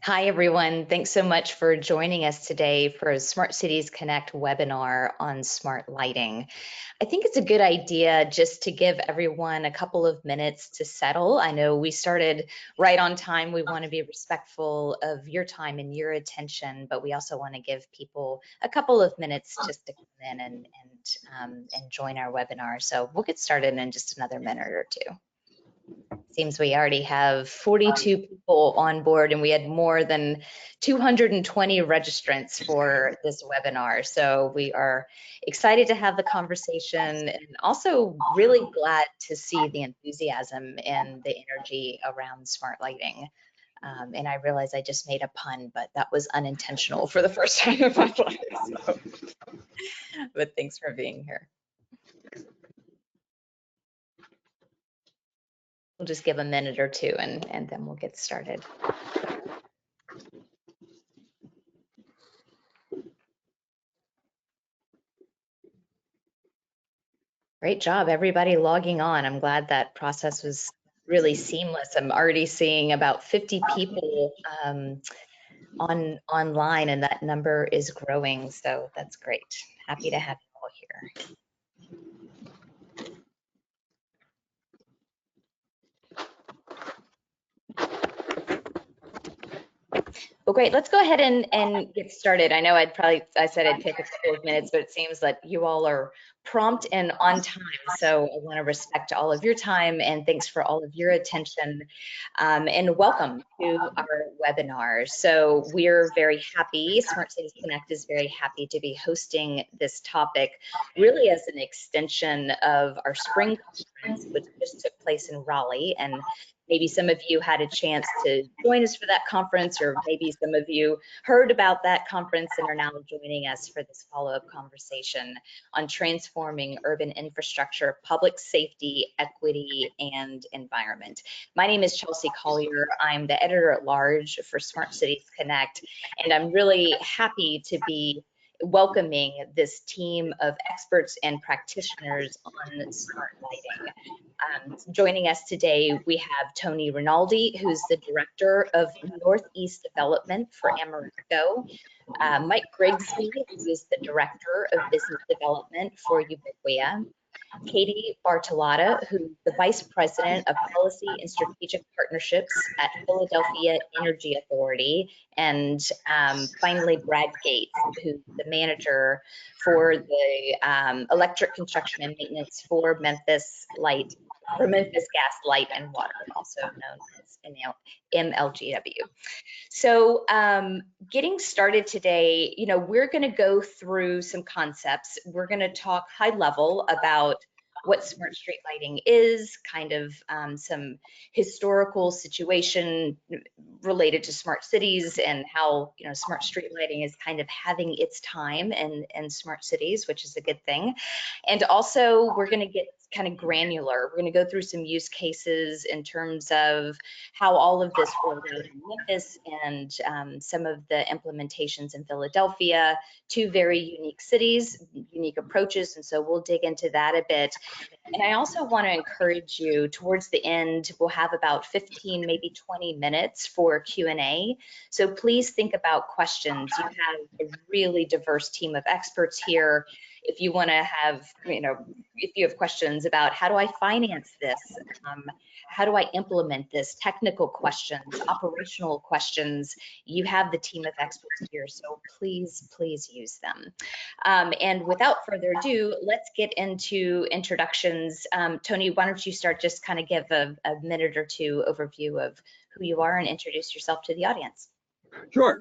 Hi, everyone. Thanks so much for joining us today for a Smart Cities Connect webinar on smart lighting. I think it's a good idea just to give everyone a couple of minutes to settle. I know we started right on time. We want to be respectful of your time and your attention, but we also want to give people a couple of minutes just to come in and join our webinar. So we'll get started in just another minute or two. Seems we already have 42 people on board, and we had more than 220 registrants for this webinar. So we are excited to have the conversation and also really glad to see the enthusiasm and the energy around smart lighting. And I realize I just made a pun, but that was unintentional for the first time in my life. So. But thanks for being here. We'll just give a minute or two and then we'll get started. Great job, everybody logging on. I'm glad that process was really seamless. I'm already seeing about 50 people online, and that number is growing, so that's great. Happy to have you all here. Well, great. Let's go ahead and get started. I know I said I'd take a couple of minutes, but it seems that you all are prompt and on time. So I want to respect all of your time, and thanks for all of your attention, and welcome to our webinar. So we're very happy, Smart Cities Connect is very happy to be hosting this topic really as an extension of our spring conference, which just took place in Raleigh. And maybe some of you had a chance to join us for that conference, or maybe some of you heard about that conference and are now joining us for this follow-up conversation on transforming urban infrastructure, public safety, equity, and environment. My name is Chelsea Collier. I'm the editor-at-large for Smart Cities Connect, and I'm really happy to be welcoming this team of experts and practitioners on smart lighting. Joining us today, we have Tony Rinaldi, who's the Director of Northeast Development for Ameresco, Mike Grigsby, who is the Director of Business Development for Ubiquia, Katie Bartolotta, who's the Vice President of Policy and Strategic Partnerships at Philadelphia Energy Authority, and finally Brad Gates, who's the Manager for the electric construction and maintenance for Memphis Gas, Light, and Water, also known as MLGW. So getting started today, we're going to go through some concepts. We're going to talk high level about what smart street lighting is, kind of some historical situation related to smart cities and how smart street lighting is kind of having its time in smart cities, which is a good thing. And also we're going to get kind of granular. We're going to go through some use cases in terms of how all of this rolled out in Memphis and some of the implementations in Philadelphia, two very unique cities, unique approaches, and so we'll dig into that a bit. And I also want to encourage you, towards the end, we'll have about 15, maybe 20 minutes for Q&A. So please think about questions. You have a really diverse team of experts here. If you want to have, if you have questions about how do I finance this, how do I implement this, technical questions, operational questions, you have the team of experts here, so please use them. And without further ado, let's get into introductions. Tony, why don't you start, just kind of give a minute or two overview of who you are and introduce yourself to the audience. Sure.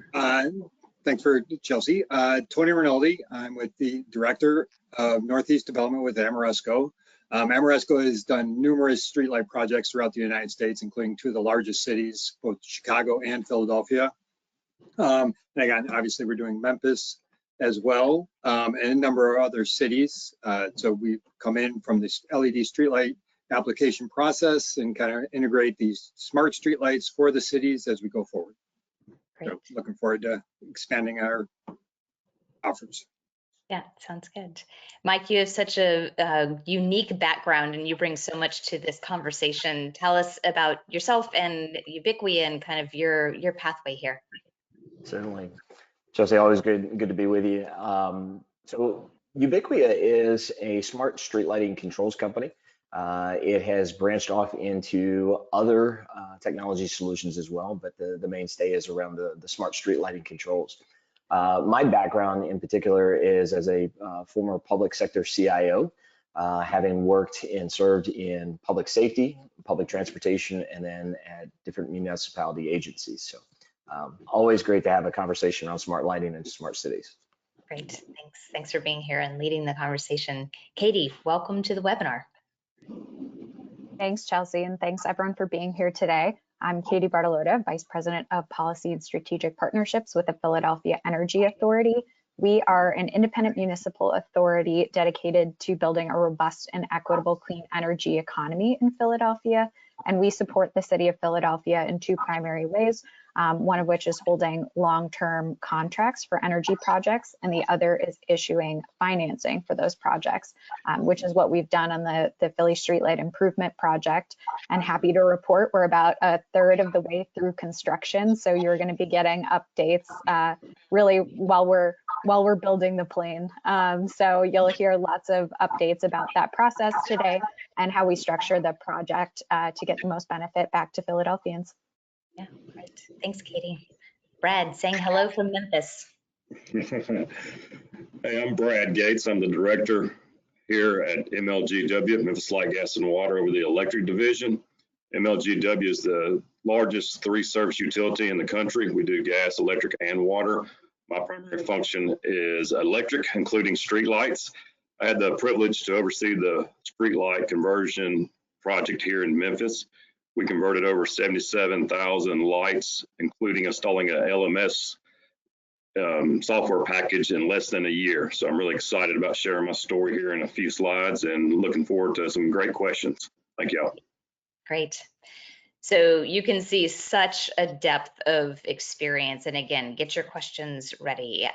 Thanks for Chelsea. Tony Rinaldi. I'm with the Director of Northeast Development with Ameresco. Ameresco has done numerous streetlight projects throughout the United States, including two of the largest cities, both Chicago and Philadelphia. And again, obviously we're doing Memphis as well, and a number of other cities. So we come in from this LED streetlight application process and kind of integrate these smart streetlights for the cities as we go forward. Great. So looking forward to expanding our offers. Yeah, sounds good. Mike, you have such a unique background and you bring so much to this conversation. Tell us about yourself and Ubiquia and kind of your pathway here. Certainly. Chelsea, always good to be with you. So Ubiquia is a smart street lighting controls company. It has branched off into other technology solutions as well, but the mainstay is around the smart street lighting controls. My background in particular is as a former public sector CIO, having worked and served in public safety, public transportation, and then at different municipality agencies. So always great to have a conversation around smart lighting and smart cities. Great, thanks. Thanks for being here and leading the conversation. Katie, welcome to the webinar. Thanks, Chelsea, and thanks everyone for being here today. I'm Katie Bartolotta, Vice President of Policy and Strategic Partnerships with the Philadelphia Energy Authority. We are an independent municipal authority dedicated to building a robust and equitable clean energy economy in Philadelphia, and we support the City of Philadelphia in two primary ways. One of which is holding long-term contracts for energy projects, and the other is issuing financing for those projects, which is what we've done on the Philly Streetlight Improvement Project. And happy to report we're about a third of the way through construction, so you're going to be getting updates really while we're building the plane. So you'll hear lots of updates about that process today and how we structure the project to get the most benefit back to Philadelphians. Yeah, great. Thanks, Katie. Brad, saying hello from Memphis. Hey, I'm Brad Gates. I'm the director here at MLGW, Memphis Light, Gas, and Water over the electric division. MLGW is the largest three-service utility in the country. We do gas, electric, and water. My primary function is electric, including streetlights. I had the privilege to oversee the streetlight conversion project here in Memphis. We converted over 77,000 lights, including installing a LMS software package in less than a year. So I'm really excited about sharing my story here in a few slides and looking forward to some great questions. Thank you all. Great. So you can see such a depth of experience. And again, get your questions ready.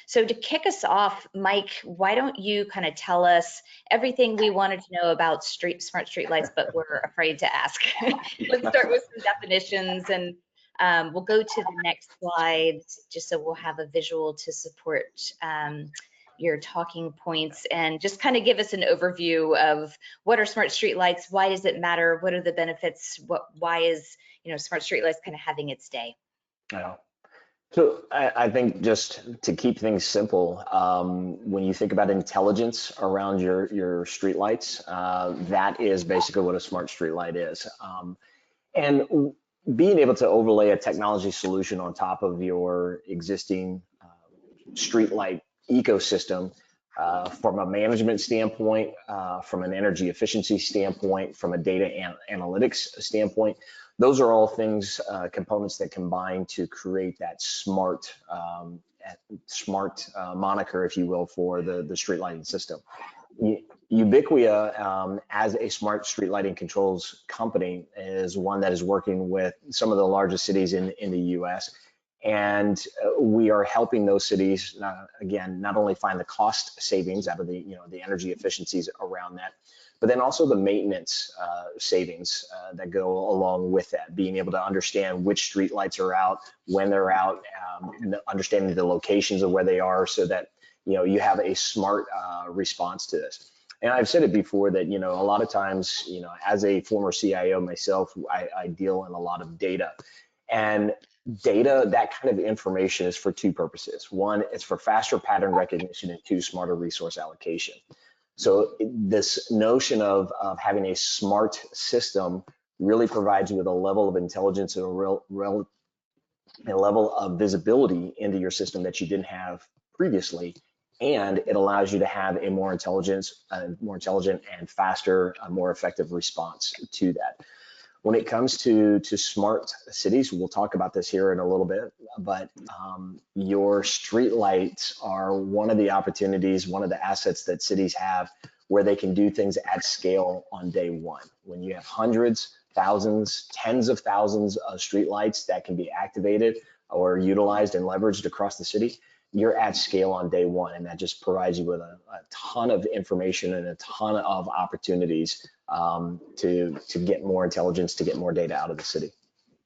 So to kick us off, Mike, why don't you kind of tell us everything we wanted to know about smart streetlights, but we're afraid to ask. Let's start with some definitions and we'll go to the next slide just so we'll have a visual to support your talking points, and just kind of give us an overview of what are smart streetlights, why does it matter, what are the benefits, why is smart streetlights kind of having its day? Yeah. So I think just to keep things simple, when you think about intelligence around your streetlights, that is basically what a smart streetlight is. And being able to overlay a technology solution on top of your existing streetlight ecosystem from a management standpoint, from an energy efficiency standpoint, from a data analytics standpoint, those are all things, components that combine to create that smart moniker, if you will, for the street lighting system. Ubiquia, as a smart street lighting controls company, is one that is working with some of the largest cities in the U.S. And we are helping those cities, again, not only find the cost savings out of the energy efficiencies around that, but then also the maintenance savings that go along with that, being able to understand which street lights are out, when they're out, understanding the locations of where they are, so that you have a smart response to this. And I've said it before that a lot of times, as a former CIO myself, I deal in a lot of data. And data, that kind of information, is for two purposes. One, it's for faster pattern recognition, and two, smarter resource allocation. So this notion of having a smart system really provides you with a level of intelligence and a level of visibility into your system that you didn't have previously, and it allows you to have a more intelligent and faster, more effective response to that. When it comes to smart cities, we'll talk about this here in a little bit, but your street lights are one of the opportunities, one of the assets that cities have where they can do things at scale on day one. When you have hundreds, thousands, tens of thousands of street lights that can be activated or utilized and leveraged across the city, you're at scale on day one, and that just provides you with a ton of information and a ton of opportunities to get more intelligence, to get more data out of the city.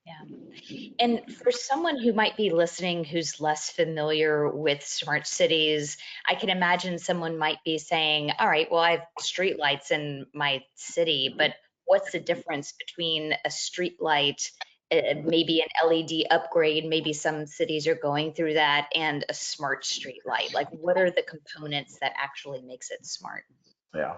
Yeah. And for someone who might be listening who's less familiar with smart cities, I can imagine someone might be saying, all right, well, I have streetlights in my city, but what's the difference between a streetlight, maybe an LED upgrade, maybe some cities are going through that, and a smart streetlight? Like, what are the components that actually makes it smart? Yeah.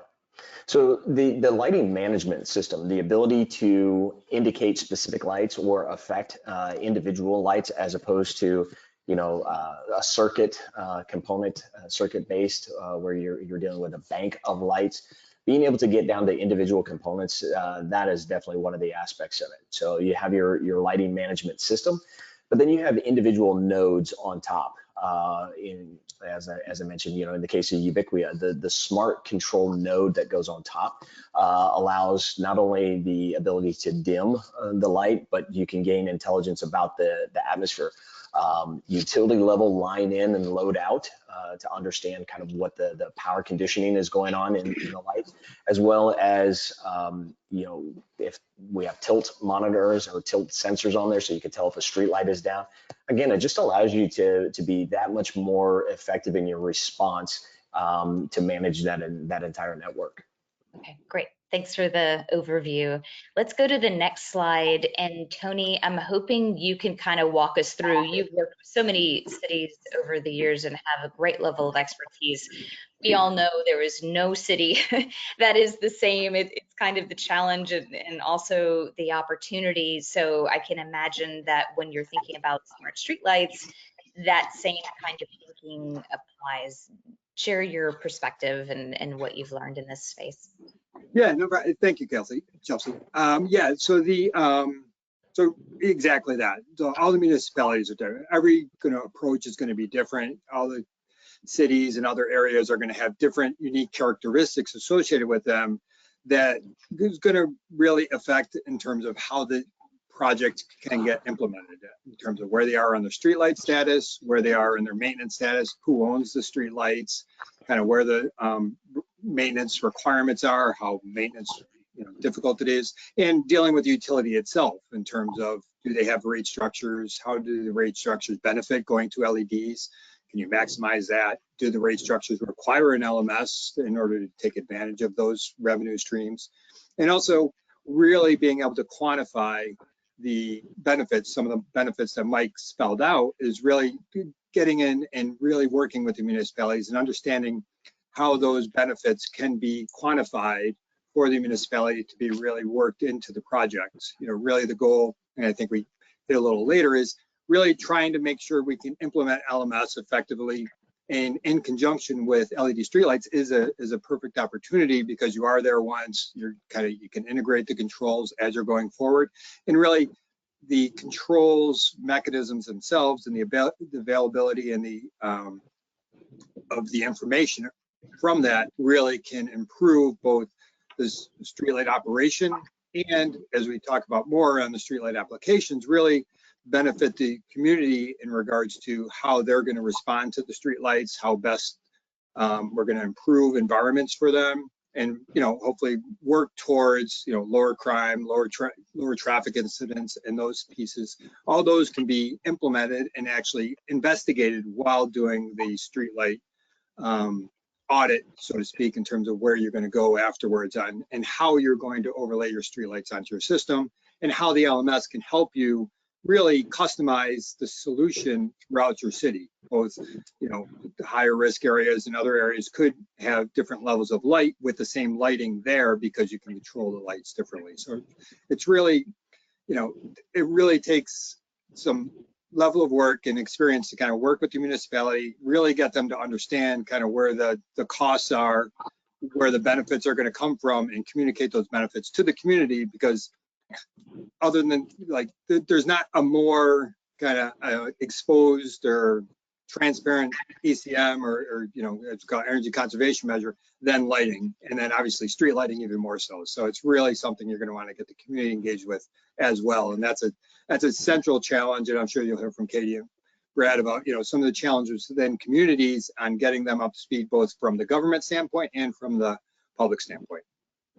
So the lighting management system, the ability to indicate specific lights or affect individual lights as opposed to, a circuit component, circuit based, where you're dealing with a bank of lights, being able to get down to individual components, that is definitely one of the aspects of it. So you have your lighting management system, but then you have individual nodes on top. As I mentioned, in the case of Ubiquia, the smart control node that goes on top allows not only the ability to dim the light, but you can gain intelligence about the atmosphere. Utility level line in and load out to understand kind of what the power conditioning is going on in the light, as well as if we have tilt monitors or tilt sensors on there, so you can tell if a street light is down. Again, it just allows you to be that much more effective in your response to manage that entire network. Okay, great. Thanks for the overview. Let's go to the next slide. And Tony, I'm hoping you can kind of walk us through. You've worked with so many cities over the years and have a great level of expertise. We all know there is no city that is the same. It's kind of the challenge and also the opportunity. So I can imagine that when you're thinking about smart streetlights, that same kind of thinking applies. Share your perspective and what you've learned in this space. Yeah, no, thank you, Chelsea. Yeah, so so exactly that. So all the municipalities are different. Every approach is going to be different. All the cities and other areas are going to have different unique characteristics associated with them that is going to really affect in terms of how the project can get implemented, in terms of where they are on the streetlight status, where they are in their maintenance status, who owns the streetlights, kind of where the maintenance requirements are, how maintenance difficult it is, and dealing with the utility itself in terms of, do they have rate structures? How do the rate structures benefit going to LEDs? Can you maximize that? Do the rate structures require an LMS in order to take advantage of those revenue streams? And also really being able to quantify the benefits. Some of the benefits that Mike spelled out is really getting in and really working with the municipalities and understanding how those benefits can be quantified for the municipality to be really worked into the project. Really the goal, and I think we did a little later, is really trying to make sure we can implement LMS effectively, and in conjunction with LED streetlights is a perfect opportunity, because you are there once, you can integrate the controls as you're going forward, and really the controls mechanisms themselves and the availability and the of the information from that really can improve both this streetlight operation, and as we talk about more on the streetlight applications, really benefit the community in regards to how they're going to respond to the streetlights, how best we're going to improve environments for them, and hopefully work towards lower crime, lower traffic incidents, and those pieces. All those can be implemented and actually investigated while doing the streetlight audit, so to speak, in terms of where you're going to go afterwards on and how you're going to overlay your streetlights onto your system, and how the LMS can help you really customize the solution throughout your city. Both, the higher risk areas and other areas could have different levels of light with the same lighting there, because you can control the lights differently. So it's really, it really takes some level of work and experience to kind of work with the municipality, really get them to understand kind of where the costs are, where the benefits are going to come from, and communicate those benefits to the community, because other than there's not a more kind of exposed or transparent ECM or it's called energy conservation measure than lighting, and then obviously street lighting even more so. So it's really something you're going to want to get the community engaged with as well, and that's a central challenge, and I'm sure you'll hear from Katie Brad, about some of the challenges within communities on getting them up to speed, both from the government standpoint and from the public standpoint.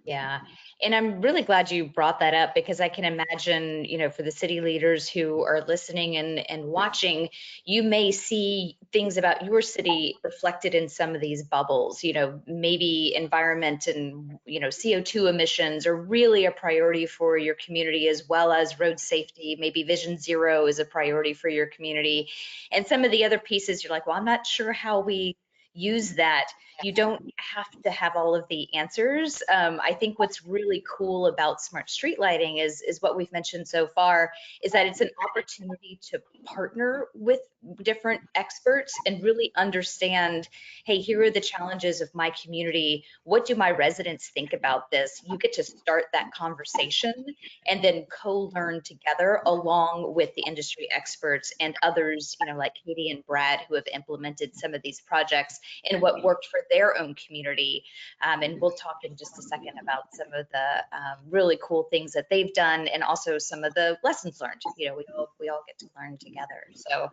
Yeah, and I'm really glad you brought that up, because I can imagine, for the city leaders who are listening and watching, you may see things about your city reflected in some of these bubbles. Maybe environment and, CO2 emissions are really a priority for your community, as well as road safety. Maybe Vision Zero is a priority for your community. And some of the other pieces, you're like, well, I'm not sure how we use that. You don't have to have all of the answers. I think what's really cool about smart street lighting is what we've mentioned so far, is that it's an opportunity to partner with different experts and really understand, hey, here are the challenges of my community. What do my residents think about this? You get to start that conversation and then co-learn together along with the industry experts and others, like Katie and Brad, who have implemented some of these projects and what worked for their own community. And we'll talk in just a second about some of the really cool things that they've done, and also some of the lessons learned. We all get to learn together. So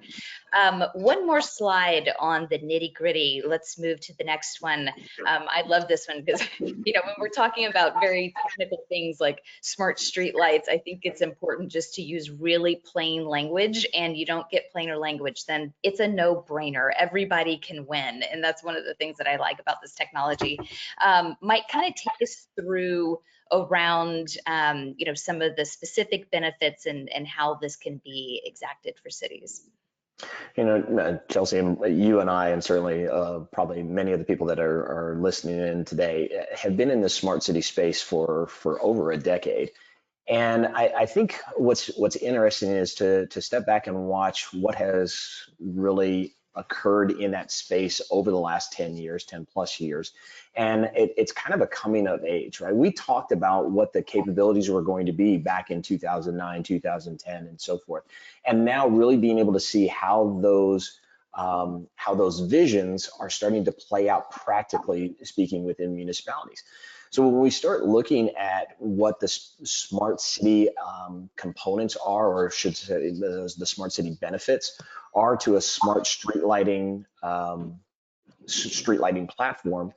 one more slide on the nitty gritty. Let's move to the next one. I love this one because, when we're talking about very technical things like smart street lights, I think it's important just to use really plain language, and you don't get plainer language, then it's a no-brainer. Everybody can win. And that's one of the things that I like about this technology. Mike, kind of take us through around, some of the specific benefits and how this can be exacted for cities. Chelsea, you and I, and certainly probably many of the people that are listening in today, have been in the smart city space for over a decade. And I think what's interesting is to step back and watch what has really occurred in that space over the last 10 plus years. And it's kind of a coming of age, right? We talked about what the capabilities were going to be back in 2009, 2010, and so forth. And now really being able to see how those visions are starting to play out, practically speaking, within municipalities. So when we start looking at what the smart city components are, or should say the smart city benefits are to a smart street lighting platform,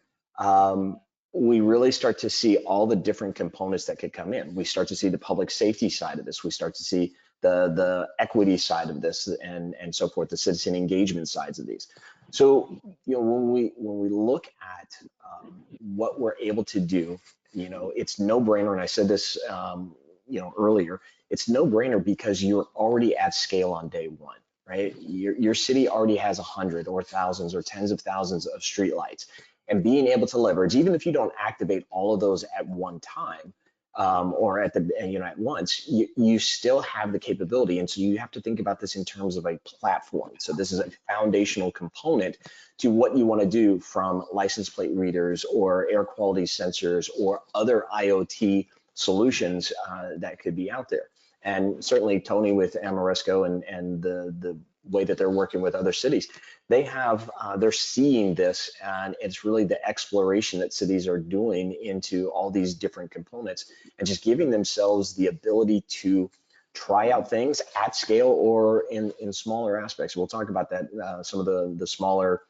we really start to see all the different components that could come in. We start to see the public safety side of this. We start to see the equity side of this, and so forth, the citizen engagement sides of these. So when we look at what we're able to do, it's no brainer. And I said this earlier, it's no brainer because you're already at scale on day one, right? Your city already has 100 or thousands or tens of thousands of streetlights, and being able to leverage, even if you don't activate all of those at one time, or at once, you still have the capability. And so you have to think about this in terms of a platform. So this is a foundational component to what you want to do, from license plate readers or air quality sensors or other IoT solutions that could be out there. And certainly Tony with Amoresco and the way that they're working with other cities, they're seeing this, and it's really the exploration that cities are doing into all these different components, and just giving themselves the ability to try out things at scale or in smaller aspects. We'll talk about that, some of the smaller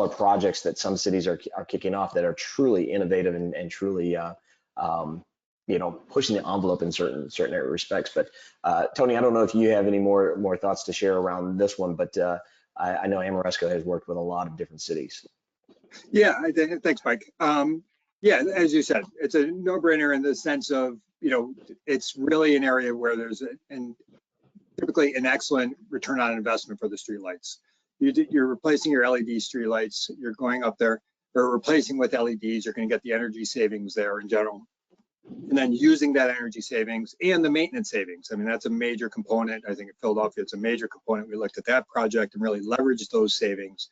projects that some cities are kicking off that are truly innovative and truly pushing the envelope in certain respects. But Tony, I don't know if you have any more thoughts to share around this one, but I know Amoresco has worked with a lot of different cities. Yeah, thanks, Mike. Yeah, as you said, it's a no-brainer in the sense of, it's really an area where there's typically an excellent return on investment for the streetlights. You're replacing your LED streetlights, you're going up there, or replacing with LEDs, you're going to get the energy savings there in general. And then using that energy savings and the maintenance savings. I mean, that's a major component. I think in Philadelphia, it's a major component. We looked at that project and really leveraged those savings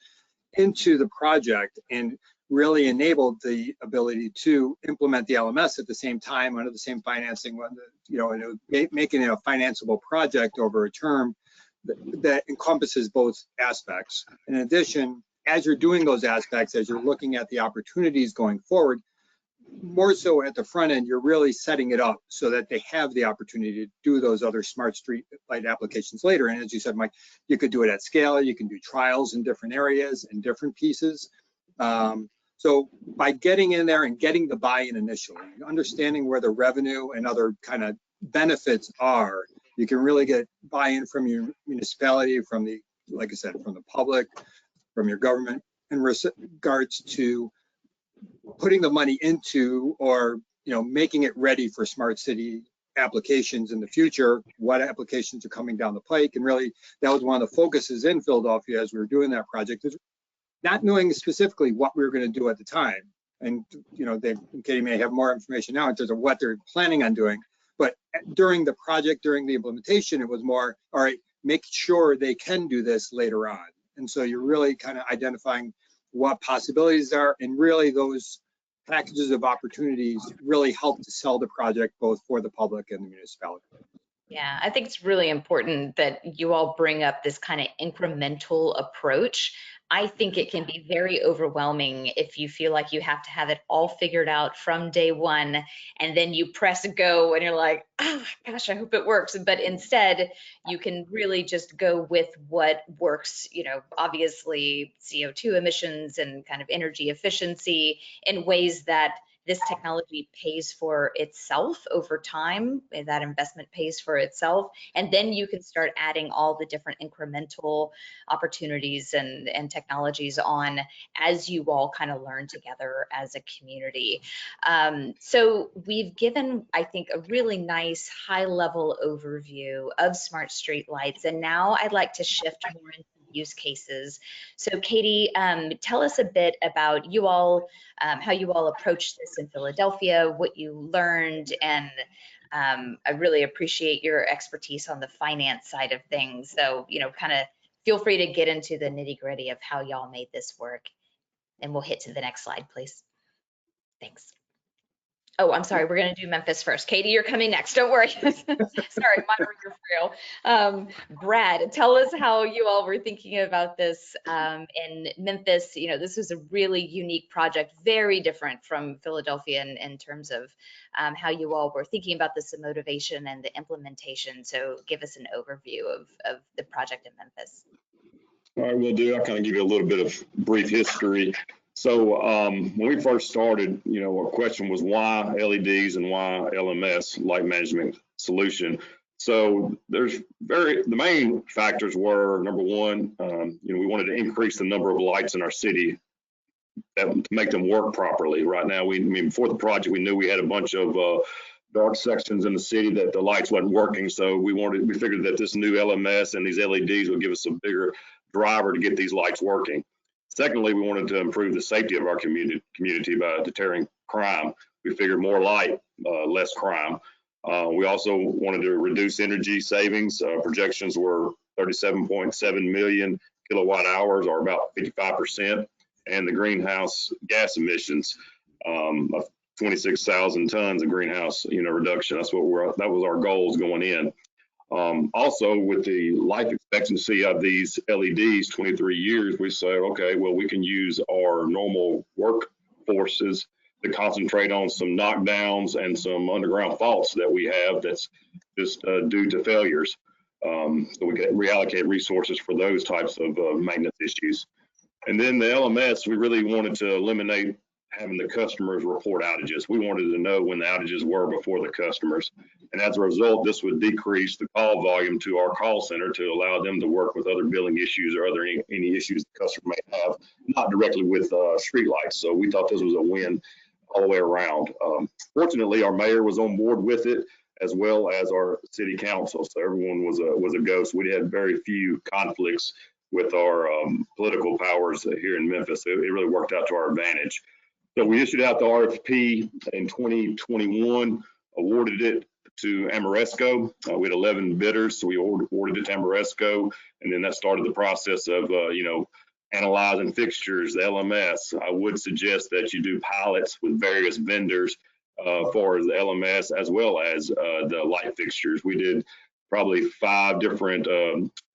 into the project, and really enabled the ability to implement the LMS at the same time under the same financing, and making it a financeable project over a term that encompasses both aspects. In addition, as you're doing those aspects, as you're looking at the opportunities going forward, more so at the front end, you're really setting it up so that they have the opportunity to do those other smart street light applications later. And as you said, Mike, you could do it at scale. You can do trials in different areas and different pieces. So by getting in there and getting the buy-in initially, understanding where the revenue and other kind of benefits are, you can really get buy-in from your municipality, from the, like I said, from the public, from your government in regards to putting the money into, or making it ready for smart city applications in the future. What applications are coming down the pike? And really, that was one of the focuses in Philadelphia as we were doing that project, is not knowing specifically what we were going to do at the time. And Katie may have more information now in terms of what they're planning on doing. But during the project, during the implementation, it was more, all right, make sure they can do this later on. And so you're really kind of identifying what possibilities are, and really those packages of opportunities really help to sell the project both for the public and the municipality. Yeah, I think it's really important that you all bring up this kind of incremental approach. I think it can be very overwhelming if you feel like you have to have it all figured out from day one, and then you press go and you're like, oh gosh, I hope it works. But instead, you can really just go with what works, obviously CO2 emissions and kind of energy efficiency in ways that this technology pays for itself over time, that investment pays for itself, and then you can start adding all the different incremental opportunities and technologies on as you all kind of learn together as a community. So we've given, I think, a really nice high-level overview of smart street lights, and now I'd like to shift more into use cases. So Katie, tell us a bit about you all, how you all approached this in Philadelphia, what you learned, and I really appreciate your expertise on the finance side of things. So, kind of feel free to get into the nitty-gritty of how y'all made this work. And we'll hit to the next slide, please. Thanks. Oh, I'm sorry. We're going to do Memphis first. Katie, you're coming next. Don't worry. Sorry, my real. Brad, tell us how you all were thinking about this in Memphis. This was a really unique project, very different from Philadelphia in terms of how you all were thinking about this, the motivation and the implementation. So give us an overview of the project in Memphis. All right, will do. I'll kind of give you a little bit of brief history. So when we first started, our question was why LEDs and why LMS, light management solution. So the main factors were, number one, we wanted to increase the number of lights in our city to make them work properly. Right now, before the project, we knew we had a bunch of dark sections in the city that the lights wasn't working. So we figured that this new LMS and these LEDs would give us a bigger driver to get these lights working. Secondly, we wanted to improve the safety of our community by deterring crime. We figured more light, less crime. We also wanted to reduce energy savings. Projections were 37.7 million kilowatt hours, or about 55%, and the greenhouse gas emissions of 26,000 tons of greenhouse reduction. That was our goals going in. Also, with the life expectancy of these LEDs, 23 years, we say, okay, well, we can use our normal workforces to concentrate on some knockdowns and some underground faults that we have that's just due to failures. So we can reallocate resources for those types of maintenance issues. And then the LMS, we really wanted to eliminate having the customers report outages. We wanted to know when the outages were before the customers. And as a result, this would decrease the call volume to our call center to allow them to work with other billing issues or any issues the customer may have, not directly with streetlights. So we thought this was a win all the way around. Fortunately, our mayor was on board with it, as well as our city council. So everyone was a go. So we had very few conflicts with our political powers here in Memphis. It really worked out to our advantage. So we issued out the RFP in 2021, awarded it to Amoresco. We had 11 bidders, so we awarded it to Amoresco, and then that started the process of, analyzing fixtures, the LMS. I would suggest that you do pilots with various vendors for the LMS as well as the light fixtures. We did probably 5 different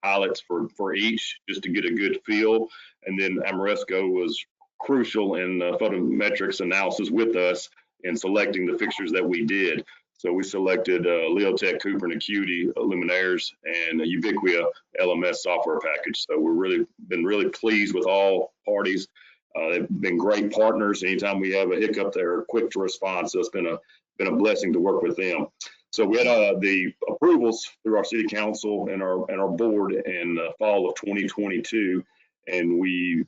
pilots for each just to get a good feel, and then Amoresco was crucial in photometrics analysis with us in selecting the fixtures that we did. So we selected Leotech, Cooper, and Acuity luminaires and Ubiquia LMS software package. So we're been really pleased with all parties. They've been great partners. Anytime we have a hiccup, they're quick to respond. So it's been a blessing to work with them. So we had the approvals through our city council and our board in the fall of 2022, and we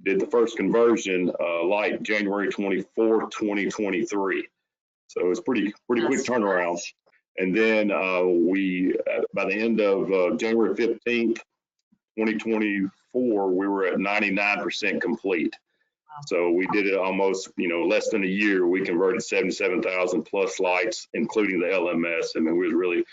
did the first conversion light January 24th, 2023. So it was pretty quick turnaround. And then we, by the end of January 15th, 2024, we were at 99% complete. So we did it almost, less than a year. We converted 77,000 plus lights, including the LMS. I mean, we was really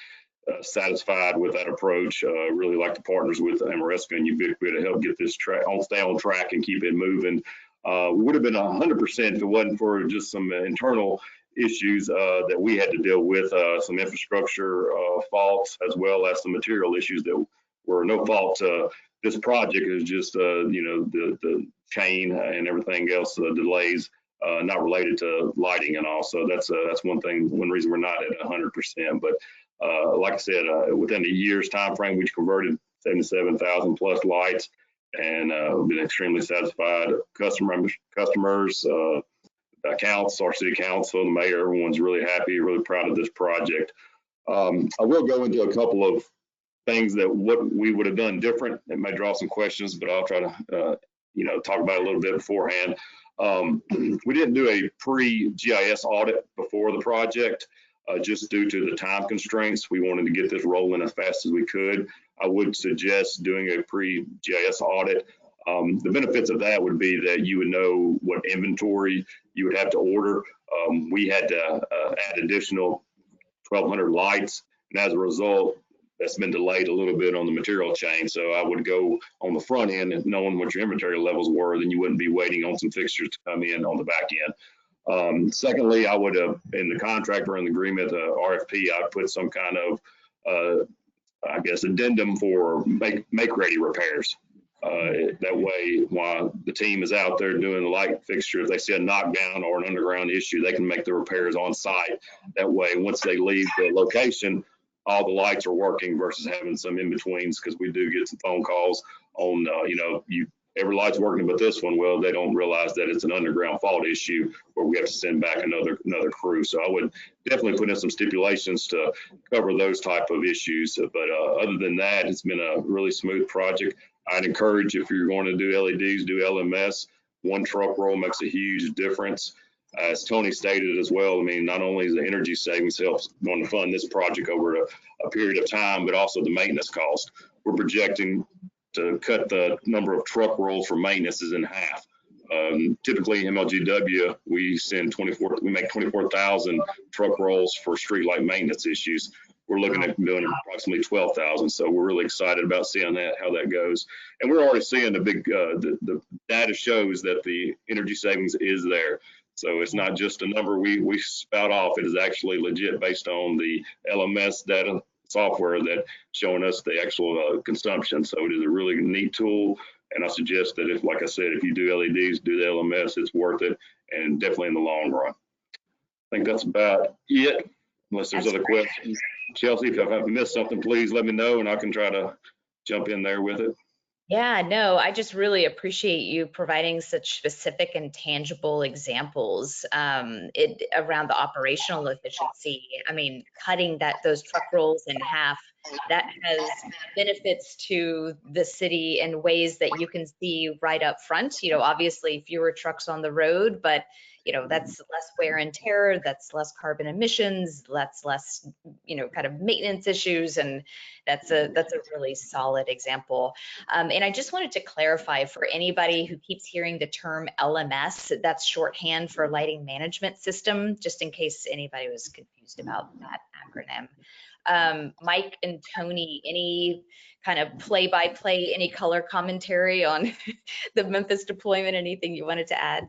satisfied with that approach. Really like the partners with Ameresco and Ubiquia to help get this stay on track and keep it moving. We would have been 100% if it wasn't for just some internal issues that we had to deal with, some infrastructure faults, as well as some material issues that were no fault to this project. Is just the chain and everything else, delays not related to lighting and all. So that's one reason we're not at 100%. But like I said, within a year's time frame, we converted 77,000 plus lights, and been extremely satisfied. Customers, accounts, our city council, the mayor, everyone's really happy, really proud of this project. I will go into a couple of things that what we would have done different. It may draw some questions, but I'll try to talk about it a little bit beforehand. We didn't do a pre-GIS audit before the project, just due to the time constraints. We wanted to get this rolling as fast as we could. I would suggest doing a pre-GIS audit. The benefits of that would be that you would know what inventory you would have to order. We had to add additional 1,200 lights, and as a result, that's been delayed a little bit on the material chain. So I would go on the front end and knowing what your inventory levels were, then you wouldn't be waiting on some fixtures to come in on the back end. Secondly, I would have, in the contract or in the agreement, RFP, I'd put some kind of, addendum for make ready repairs. That way, while the team is out there doing the light fixture, if they see a knockdown or an underground issue, they can make the repairs on site. That way, once they leave the location, all the lights are working versus having some in-betweens, because we do get some phone calls on, every light's working but this one. Well, they don't realize that it's an underground fault issue where we have to send back another crew. So I would definitely put in some stipulations to cover those type of issues. But other than that, it's been a really smooth project. I'd encourage, if you're going to do LEDs, do LMS. One truck roll makes a huge difference. As Tony stated as well, I mean, not only is the energy savings helps going to fund this project over a period of time, but also the maintenance cost. We're projecting to cut the number of truck rolls for maintenance in half. Typically, MLGW, we make 24,000 truck rolls for streetlight maintenance issues. We're looking at doing approximately 12,000. So we're really excited about seeing how that goes. And we're already seeing the data shows that the energy savings is there. So it's not just a number we spout off. It is actually legit based on the LMS data software that showing us the actual consumption. So it is a really neat tool. And I suggest that if you do LEDs, do the LMS, it's worth it, and definitely in the long run. I think that's about it, unless there's other questions. Chelsea, if I've missed something, please let me know and I can try to jump in there with it. Yeah, no, I just really appreciate you providing such specific and tangible examples around the operational efficiency. I mean, cutting those truck rolls in half, that has benefits to the city in ways that you can see right up front. Obviously fewer trucks on the road, but that's less wear and tear, that's less carbon emissions, that's less, kind of maintenance issues. And that's a really solid example. And I just wanted to clarify for anybody who keeps hearing the term LMS, that's shorthand for lighting management system, just in case anybody was confused about that acronym. Mike and Tony, any kind of play-by-play, any color commentary on the Memphis deployment, anything you wanted to add?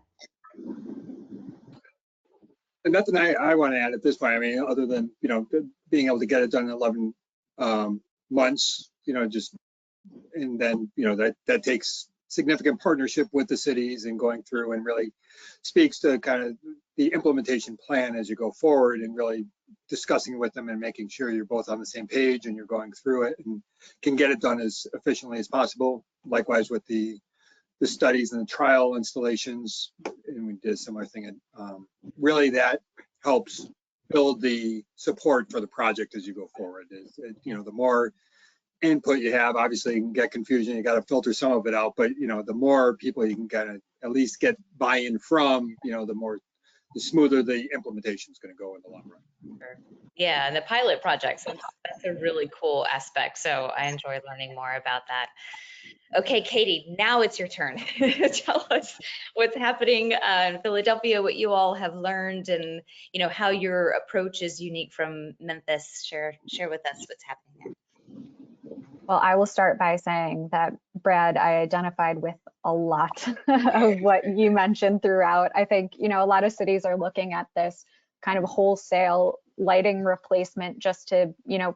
Nothing I want to add at this point. I mean, other than, being able to get it done in 11 months, and then, that takes significant partnership with the cities and going through, and really speaks to kind of the implementation plan as you go forward, and really discussing with them and making sure you're both on the same page and you're going through it and can get it done as efficiently as possible. Likewise with the studies and the trial installations, and we did a similar thing. And really that helps build the support for the project as you go forward. The more input you have, obviously you can get confusion, you got to filter some of it out, but the more people you can kind of at least get buy-in from, the smoother the implementation is going to go in the long run. Sure. Yeah, and the pilot projects, that's a really cool aspect. So I enjoy learning more about that. Okay, Katie, now it's your turn. Tell us what's happening in Philadelphia, what you all have learned, and how your approach is unique from Memphis. Share with us what's happening there. Well, I will start by saying that, Brad, I identified with a lot of what you mentioned throughout. I think, a lot of cities are looking at this kind of wholesale lighting replacement just to,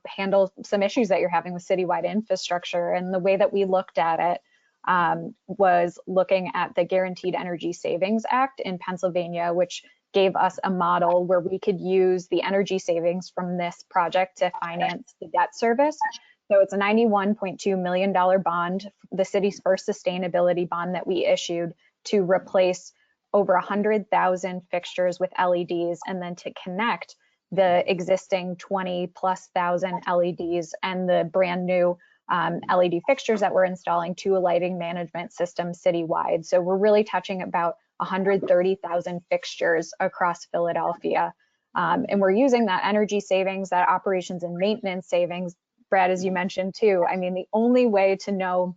handle some issues that you're having with citywide infrastructure. And the way that we looked at it was looking at the Guaranteed Energy Savings Act in Pennsylvania, which gave us a model where we could use the energy savings from this project to finance the debt service. So it's a $91.2 million bond, the city's first sustainability bond that we issued to replace over 100,000 fixtures with LEDs, and then to connect the existing 20,000+ LEDs and the brand new LED fixtures that we're installing to a lighting management system citywide. So we're really touching about 130,000 fixtures across Philadelphia. And we're using that energy savings, that operations and maintenance savings, Brad, as you mentioned too. I mean, the only way to know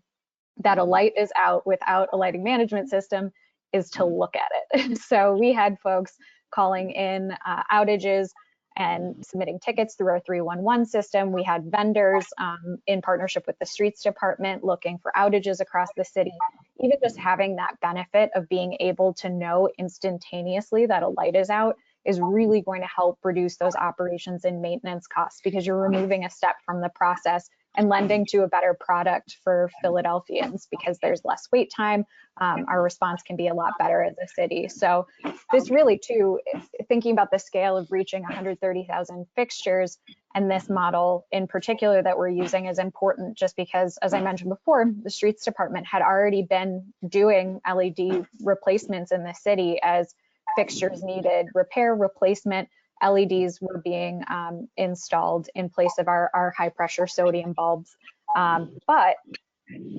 that a light is out without a lighting management system is to look at it. So we had folks calling in outages and submitting tickets through our 311 system. We had vendors in partnership with the streets department looking for outages across the city. Even just having that benefit of being able to know instantaneously that a light is out is really going to help reduce those operations and maintenance costs, because you're removing a step from the process and lending to a better product for Philadelphians, because there's less wait time. Our response can be a lot better as a city. So this really too, thinking about the scale of reaching 130,000 fixtures, and this model in particular that we're using is important just because, as I mentioned before, the streets department had already been doing LED replacements in the city as fixtures needed repair, replacement. LEDs were being installed in place of our high pressure sodium bulbs. But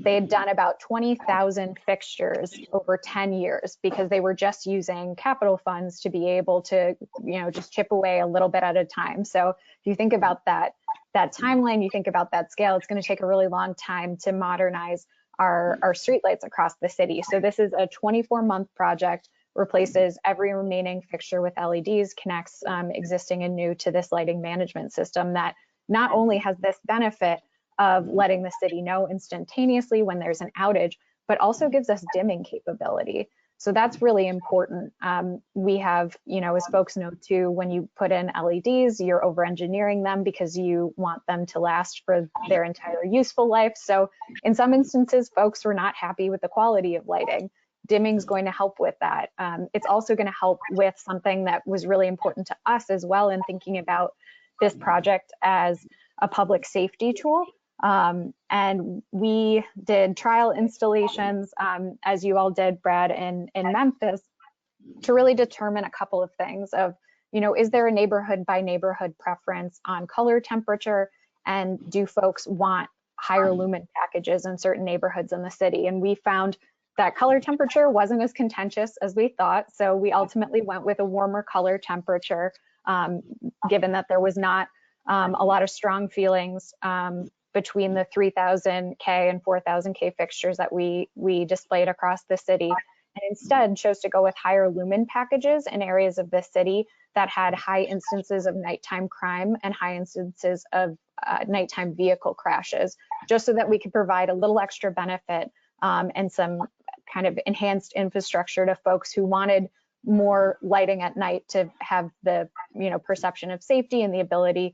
they had done about 20,000 fixtures over 10 years because they were just using capital funds to be able to, just chip away a little bit at a time. So if you think about that timeline, you think about that scale, it's going to take a really long time to modernize our streetlights across the city. So this is a 24-month project, replaces every remaining fixture with LEDs, connects existing and new to this lighting management system that not only has this benefit of letting the city know instantaneously when there's an outage, but also gives us dimming capability. So that's really important. We have, as folks know too, when you put in LEDs, you're over-engineering them because you want them to last for their entire useful life. So in some instances, folks were not happy with the quality of lighting. Dimming is going to help with that. It's also going to help with something that was really important to us as well in thinking about this project as a public safety tool. And we did trial installations, as you all did, Brad, in Memphis, to really determine a couple of things of, is there a neighborhood by neighborhood preference on color temperature, and do folks want higher lumen packages in certain neighborhoods in the city? And we found that color temperature wasn't as contentious as we thought. So we ultimately went with a warmer color temperature, given that there was not a lot of strong feelings between the 3000K and 4000K fixtures that we displayed across the city, and instead chose to go with higher lumen packages in areas of the city that had high instances of nighttime crime and high instances of nighttime vehicle crashes, just so that we could provide a little extra benefit and some kind of enhanced infrastructure to folks who wanted more lighting at night to have the perception of safety and the ability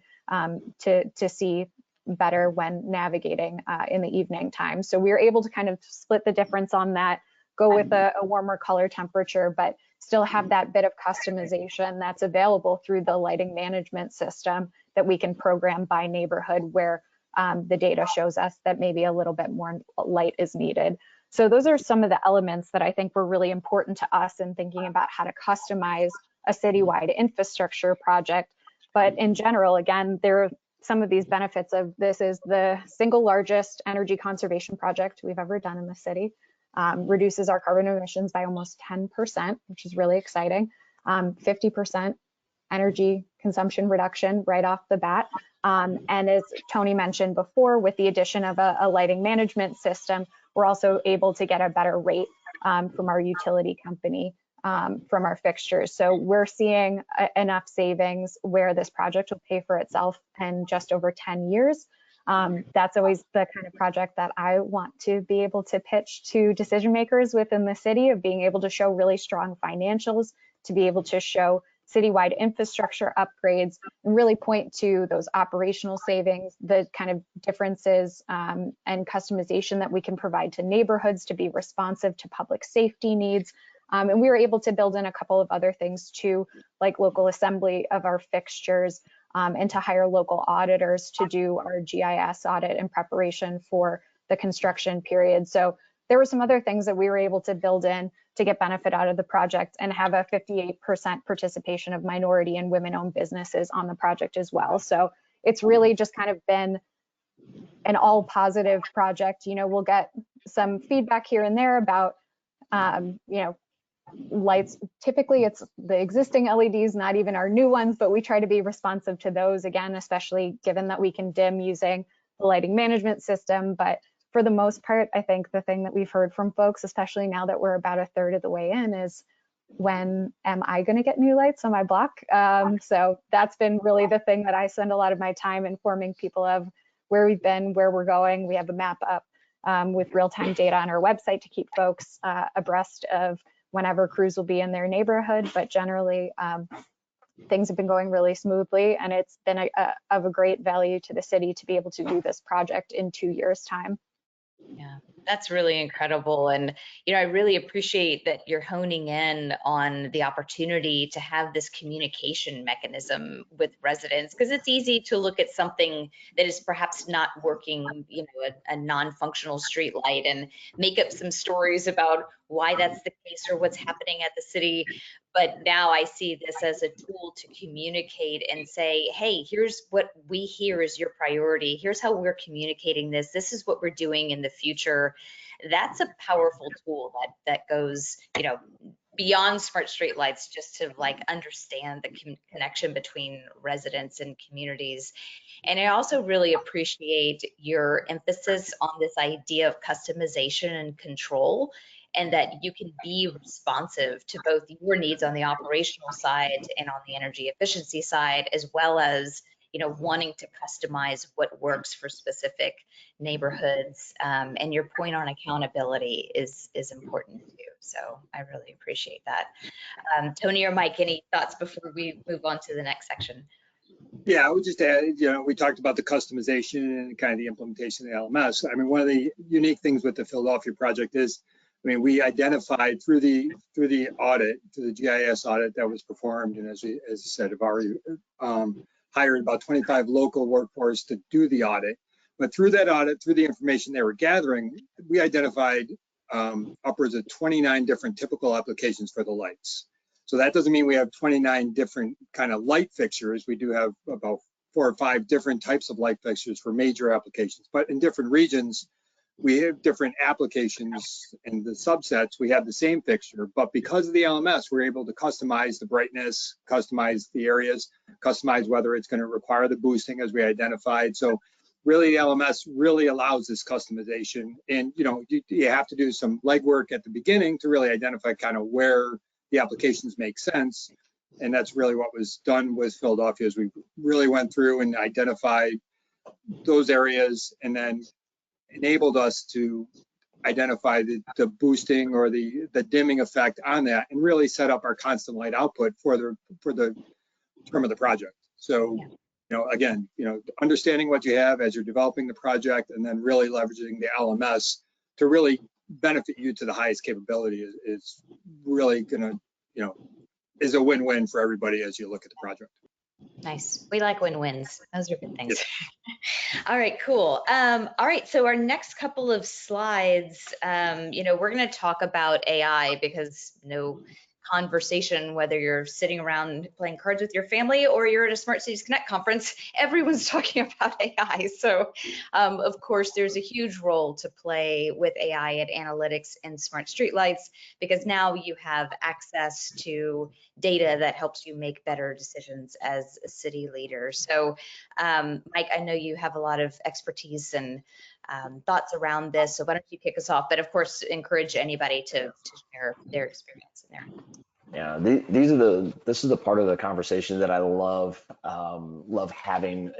to see better when navigating in the evening time. So we were able to kind of split the difference on that, go with a warmer color temperature, but still have that bit of customization that's available through the lighting management system that we can program by neighborhood where the data shows us that maybe a little bit more light is needed. So those are some of the elements that I think were really important to us in thinking about how to customize a citywide infrastructure project. But in general, again, there are some of these benefits of this is the single largest energy conservation project we've ever done in the city. Reduces our carbon emissions by almost 10%, which is really exciting. 50% energy consumption reduction right off the bat. And as Tony mentioned before, with the addition of a lighting management system, we're also able to get a better rate from our utility company from our fixtures. So we're seeing enough savings where this project will pay for itself in just over 10 years. That's always the kind of project that I want to be able to pitch to decision makers within the city, of being able to show really strong financials, to be able to show citywide infrastructure upgrades, and really point to those operational savings, the kind of differences and customization that we can provide to neighborhoods to be responsive to public safety needs. And we were able to build in a couple of other things too, like local assembly of our fixtures, and to hire local auditors to do our GIS audit in preparation for the construction period. So there were some other things that we were able to build in to get benefit out of the project, and have a 58% participation of minority and women-owned businesses on the project as well. So it's really just kind of been an all positive project. You know, we'll get some feedback here and there about, you know, lights. Typically it's the existing LEDs, not even our new ones, but we try to be responsive to those, again, especially given that we can dim using the lighting management system. But for the most part, I think the thing that we've heard from folks, especially now that we're about a third of the way in, is when am I going to get new lights on my block? So that's been really the thing that I spend a lot of my time informing people of, where we've been, where we're going. We have a map up with real-time data on our website to keep folks abreast of whenever crews will be in their neighborhood. But generally, things have been going really smoothly, and it's been of a great value to the city to be able to do this project in 2 years' time. Yeah, that's really incredible. And, you know, I really appreciate that you're honing in on the opportunity to have this communication mechanism with residents, because it's easy to look at something that is perhaps not working, you know, a non-functional street light, and make up some stories about why that's the case or what's happening at the city. But now I see this as a tool to communicate and say, hey, here's what we hear is your priority. Here's how we're communicating this. This is what we're doing in the future. That's a powerful tool that goes, you know, beyond smart streetlights, just to like understand the connection between residents and communities. And I also really appreciate your emphasis on this idea of customization and control, and that you can be responsive to both your needs on the operational side and on the energy efficiency side, as well as, you know, wanting to customize what works for specific neighborhoods. And your point on accountability is important too. So I really appreciate that. Tony or Mike, any thoughts before we move on to the next section? Yeah, I would just add, you know, we talked about the customization and kind of the implementation of the LMS. I mean, one of the unique things with the Philadelphia project is, I mean, we identified through the audit, through the GIS audit that was performed, and as you said, have already hired about 25 local workforce to do the audit. But through that audit, through the information they were gathering, we identified upwards of 29 different typical applications for the lights. So that doesn't mean we have 29 different kind of light fixtures. We do have about 4 or 5 different types of light fixtures for major applications, but in different regions, we have different applications. In the subsets, we have the same fixture, but because of the LMS, we're able to customize the brightness, customize the areas, customize whether it's going to require the boosting as we identified. So really, the LMS really allows this customization. And, you know, you have to do some legwork at the beginning to really identify kind of where the applications make sense. And that's really what was done with Philadelphia, is we really went through and identified those areas, and then enabled us to identify the boosting or the dimming effect on that, and really set up our constant light output for the term of the project. So again, understanding what you have as you're developing the project, and then really leveraging the LMS to really benefit you to the highest capability is really gonna, is a win-win for everybody as you look at the project. Nice. We like win-wins. Those are good things. All right, cool. All right, so our next couple of slides, we're going to talk about AI because no conversation, whether you're sitting around playing cards with your family or you're at a Smart Cities Connect conference, everyone's talking about AI. So, of course, there's a huge role to play with AI and analytics and smart streetlights because now you have access to data that helps you make better decisions as a city leader. So, Mike, I know you have a lot of expertise and thoughts around this. So why don't you kick us off? But of course, encourage anybody to share their experience in there. Yeah, this is the part of the conversation that I love having,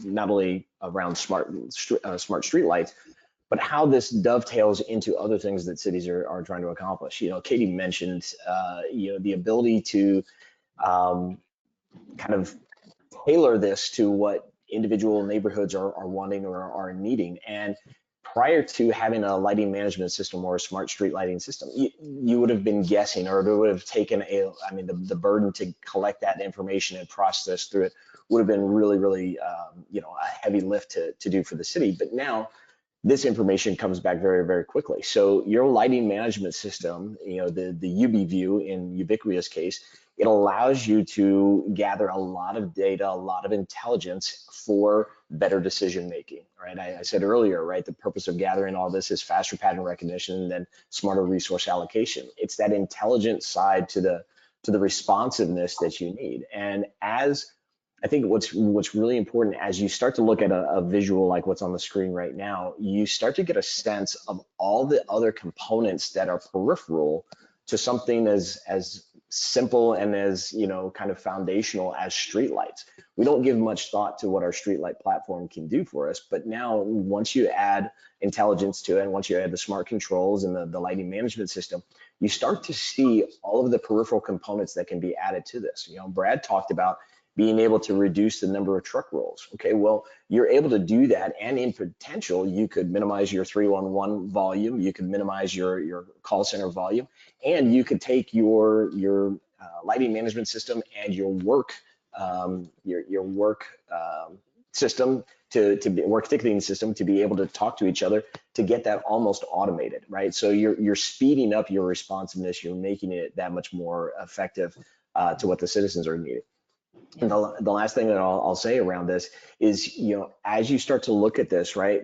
not only around smart streetlights, but how this dovetails into other things that cities are trying to accomplish. Katie mentioned, the ability to kind of tailor this to what individual neighborhoods are wanting or are needing. And prior to having a lighting management system or a smart street lighting system, you would have been guessing, or it would have taken the burden to collect that information and process through it would have been really, really, a heavy lift to do for the city. But now this information comes back very, very quickly. So your lighting management system, the UB view in Ubiquitous case, it allows you to gather a lot of data, a lot of intelligence for better decision making, right? I said earlier, right, the purpose of gathering all this is faster pattern recognition and then smarter resource allocation. It's that intelligent side to the responsiveness that you need. And as I think what's really important as you start to look at a visual like what's on the screen right now, you start to get a sense of all the other components that are peripheral to something as simple and as kind of foundational as streetlights. We don't give much thought to what our streetlight platform can do for us, but now once you add intelligence to it, and once you add the smart controls and the lighting management system, you start to see all of the peripheral components that can be added to this. Brad talked about being able to reduce the number of truck rolls. Okay, well, you're able to do that, and in potential, you could minimize your 311 volume, you could minimize your call center volume, and you could take your lighting management system and your work system to work ticketing system to be able to talk to each other to get that almost automated, right? So you're speeding up your responsiveness, you're making it that much more effective to what the citizens are needing. And the last thing that I'll say around this is, as you start to look at this, right,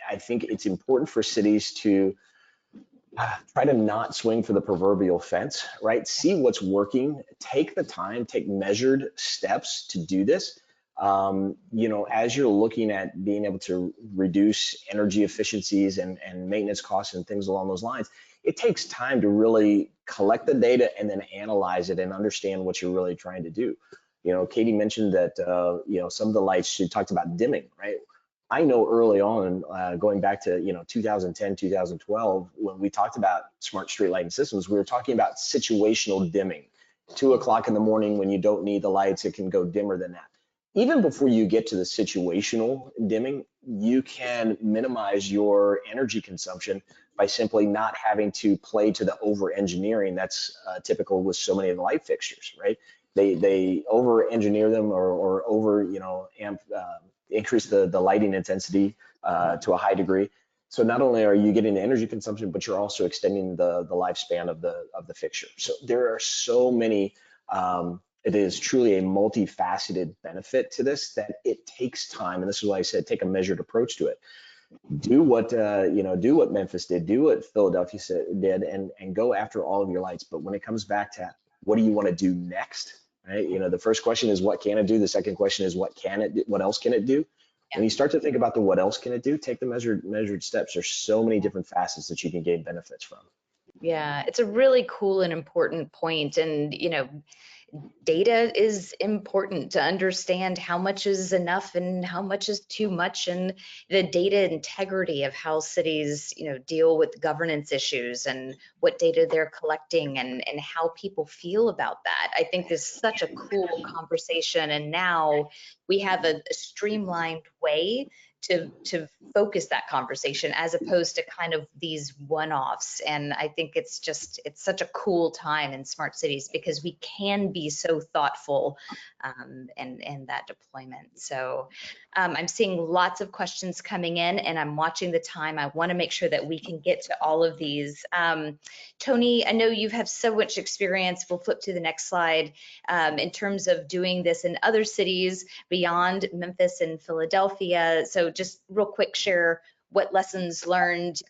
I think it's important for cities to try to not swing for the proverbial fence, right? See what's working, take the time, take measured steps to do this. As you're looking at being able to reduce energy efficiencies and maintenance costs and things along those lines, it takes time to really collect the data and then analyze it and understand what you're really trying to do. Katie mentioned that, some of the lights, she talked about dimming, right? I know early on, going back to, 2010, 2012, when we talked about smart street lighting systems, we were talking about situational dimming. 2 o'clock in the morning when you don't need the lights, it can go dimmer than that. Even before you get to the situational dimming, you can minimize your energy consumption by simply not having to play to the over engineering that's typical with so many of the light fixtures, right? They over engineer them or over increase the lighting intensity to a high degree. So not only are you getting the energy consumption, but you're also extending the lifespan of the fixture. So there are so many. It is truly a multifaceted benefit to this that it takes time, and this is why I said take a measured approach to it. Do what do what Memphis did, do what Philadelphia did, and go after all of your lights. But when it comes back to what do you want to do next? Right? The first question is what can it do? The second question is what can it do? What else can it do? When you start to think about the what else can it do, take the measured steps. There's so many different facets that you can gain benefits from. Yeah, it's a really cool and important point. And, data is important to understand how much is enough and how much is too much, and the data integrity of how cities, deal with governance issues and what data they're collecting, and how people feel about that. I think this is such a cool conversation, and now we have a streamlined way to focus that conversation as opposed to kind of these one-offs. And I think it's such a cool time in smart cities because we can be so thoughtful in that deployment. So I'm seeing lots of questions coming in, and I'm watching the time. I want to make sure that we can get to all of these. Tony, I know you have so much experience. We'll flip to the next slide in terms of doing this in other cities beyond Memphis and Philadelphia. So just real quick, share what lessons learned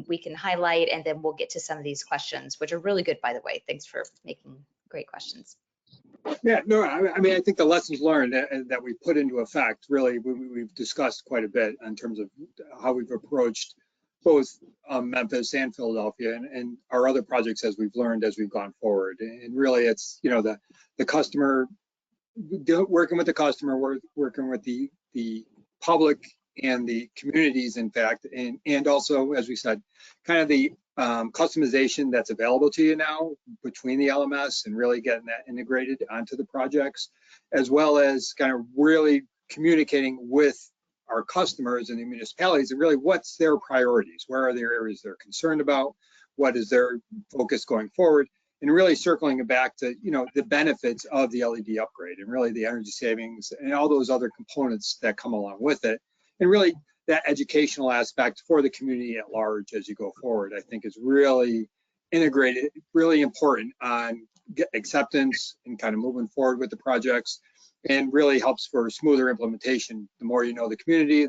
we can highlight, and then we'll get to some of these questions, which are really good, by the way. Thanks for making great questions. Yeah, no, I mean, I think the lessons learned that we put into effect, really, we've discussed quite a bit in terms of how we've approached both Memphis and Philadelphia and our other projects as we've learned as we've gone forward. And really, it's, the customer, working with the customer, working with the public and the communities, in fact, and also, as we said, kind of the customization that's available to you now between the LMS and really getting that integrated onto the projects, as well as kind of really communicating with our customers and the municipalities and really what's their priorities, where are their areas they're concerned about, what is their focus going forward, and really circling it back to, the benefits of the LED upgrade and really the energy savings and all those other components that come along with it. And really that educational aspect for the community at large as you go forward, I think is really integrated, really important on acceptance and kind of moving forward with the projects, and really helps for smoother implementation. The more you know the community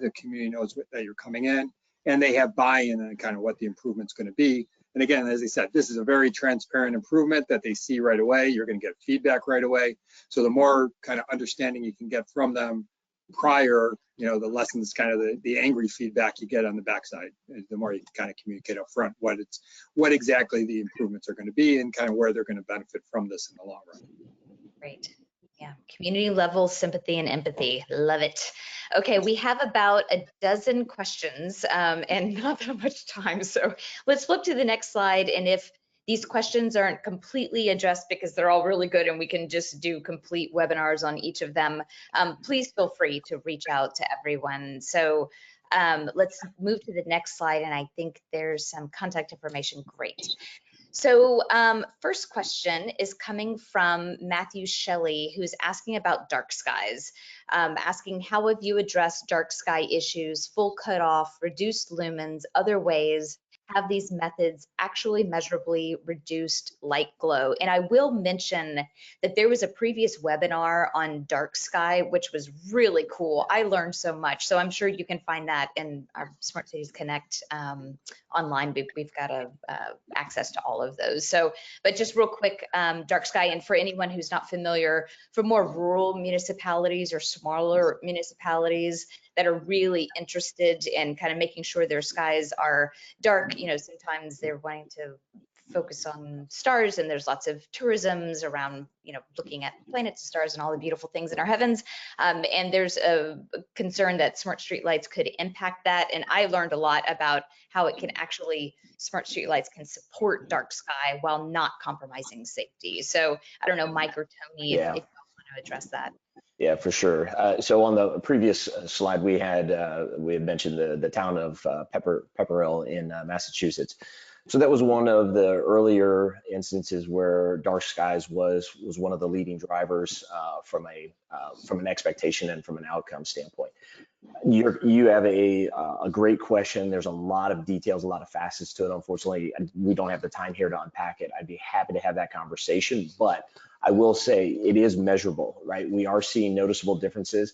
knows that you're coming in, and they have buy-in on kind of what the improvement's going to be. And again, as I said, this is a very transparent improvement that they see right away. You're going to get feedback right away. So the more kind of understanding you can get from them prior, the lessons, kind of the angry feedback you get on the backside, the more you can kind of communicate up front what exactly the improvements are going to be and kind of where they're going to benefit from this in the long run. Great. Yeah, community level sympathy and empathy. Love it. Okay, we have about a dozen questions and not that much time. So let's flip to the next slide. And if these questions aren't completely addressed because they're all really good and we can just do complete webinars on each of them, please feel free to reach out to everyone. So let's move to the next slide. And I think there's some contact information. Great. So first question is coming from Matthew Shelley, who's asking about dark skies, asking how have you addressed dark sky issues, full cutoff, reduced lumens, other ways? Have these methods actually measurably reduced light glow? And I will mention that there was a previous webinar on dark sky, which was really cool. I learned so much. So I'm sure you can find that in our Smart Cities Connect online. We've got access to all of those. So, but just real quick, dark sky, and for anyone who's not familiar, for more rural municipalities or smaller municipalities that are really interested in kind of making sure their skies are dark, sometimes they're wanting to focus on stars, and there's lots of tourisms around, looking at planets and stars and all the beautiful things in our heavens. And there's a concern that smart streetlights could impact that. And I learned a lot about how it can actually, smart streetlights can support dark sky while not compromising safety. So I don't know, Mike or Tony, if you want to address that. Yeah, for sure. So on the previous slide, we had mentioned the town of Pepperell in Massachusetts. So that was one of the earlier instances where dark skies was one of the leading drivers from an expectation and from an outcome standpoint. You have a great question. There's a lot of details, a lot of facets to it. Unfortunately, we don't have the time here to unpack it. I'd be happy to have that conversation, but I will say it is measurable, right? We are seeing noticeable differences.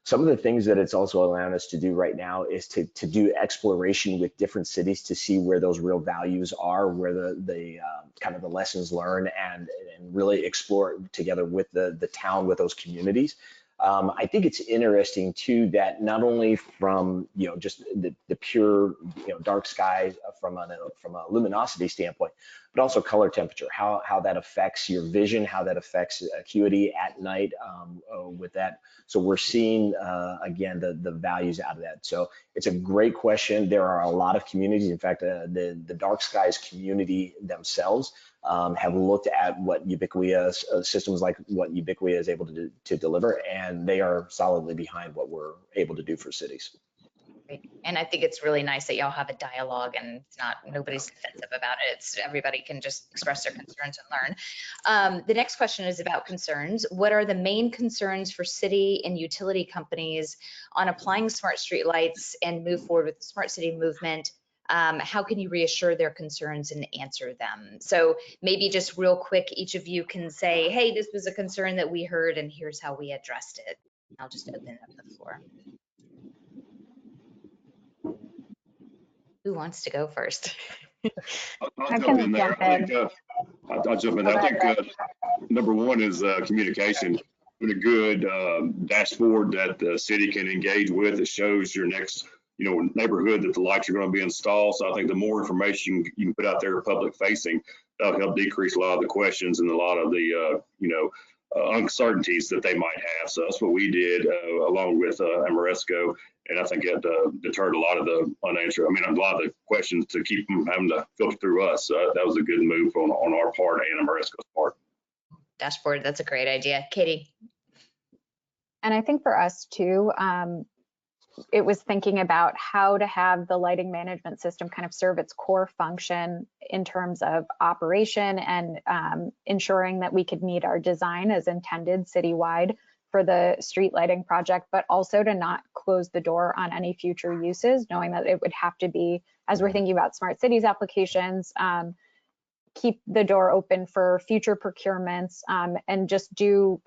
Some of the things that it's also allowing us to do right now is to do exploration with different cities to see where those real values are, where the kind of the lessons learned, and really explore together with the town, with those communities. I think it's interesting too that not only from just the pure dark sky from a luminosity standpoint, but also color temperature, how that affects your vision, how that affects acuity at night with that. So we're seeing again the values out of that. So it's a great question. There are a lot of communities. In fact, the dark skies community themselves have looked at what Ubiquia systems like what Ubiquia is able to deliver, and they are solidly behind what we're able to do for cities. Great. And I think it's really nice that y'all have a dialogue and it's not, nobody's defensive about it. It's everybody can just express their concerns and learn. The next question is about concerns. What are the main concerns for city and utility companies on applying smart streetlights and move forward with the smart city movement? How can you reassure their concerns and answer them? So maybe just real quick, each of you can say, hey, this was a concern that we heard and here's how we addressed it. I'll just open up the floor. Who wants to go first? I'll jump in there. I'll jump in. I think number one is communication. With a good dashboard that the city can engage with, it shows your next neighborhood that the lights are going to be installed. So I think the more information you can put out there public facing, that'll help decrease a lot of the questions and a lot of the uncertainties that they might have. So that's what we did along with Amoresco, and I think it deterred a lot of the unanswered. I mean, a lot of the questions to keep them having to filter through us. That was a good move on our part and Amoresco's part. Dashboard, that's a great idea. Katie. And I think for us too, it was thinking about how to have the lighting management system kind of serve its core function in terms of operation and ensuring that we could meet our design as intended citywide for the street lighting project, but also to not close the door on any future uses, knowing that it would have to be, as we're thinking about smart cities applications, keep the door open for future procurements and just do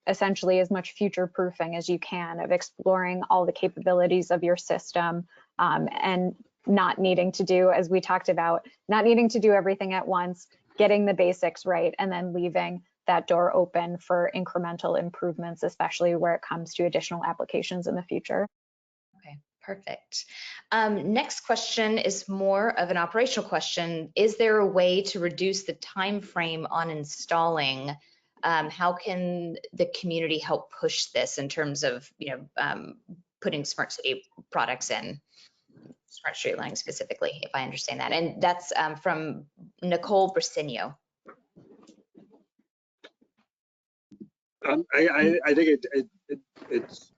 essentially as much future proofing as you can of exploring all the capabilities of your system and not needing to do, as we talked about, not needing to do everything at once, getting the basics right, and then leaving that door open for incremental improvements, especially where it comes to additional applications in the future. Okay, perfect. Next question is more of an operational question. Is there a way to reduce the time frame on installing? How can the community help push this in terms of putting smart city products in, smart street lighting specifically, if I understand that? And that's from Nicole Briceño. I think it's